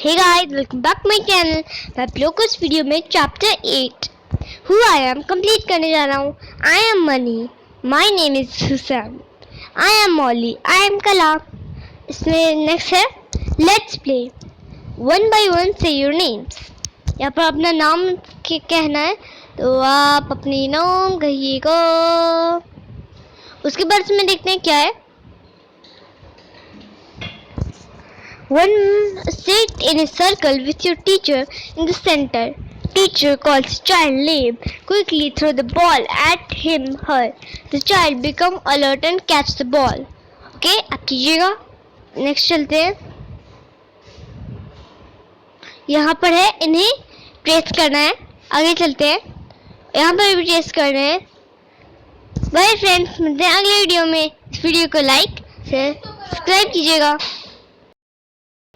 Hey guys, welcome back to my channel। मैं आप लोग को इस वीडियो में chapter 8 who I am complete करने जा रहा हूँ। I am money, my name is Hussain, I am Molly, I am कला। इसमें नेक्स्ट है let's play. One by one से योर नेम्स। यहाँ पर अपना नाम कहना है, तो आप अपनी नाम कहिएगा। उसके बाद इसमें देखते हैं क्या है। One sit in a circle with your teacher in the center. Teacher calls child name. Quickly throw the ball at him, her. The child become alert and catch the ball. Okay, अब कीजिएगा। Next चलते हैं। यहाँ पर है इन्हें trace करना है। आगे चलते हैं। यहाँ पर भी ट्रेस करना है। बाय फ्रेंड्स, मिलते हैं अगले वीडियो में। इस वीडियो को लाइक शेयर सब्सक्राइब कीजिएगा।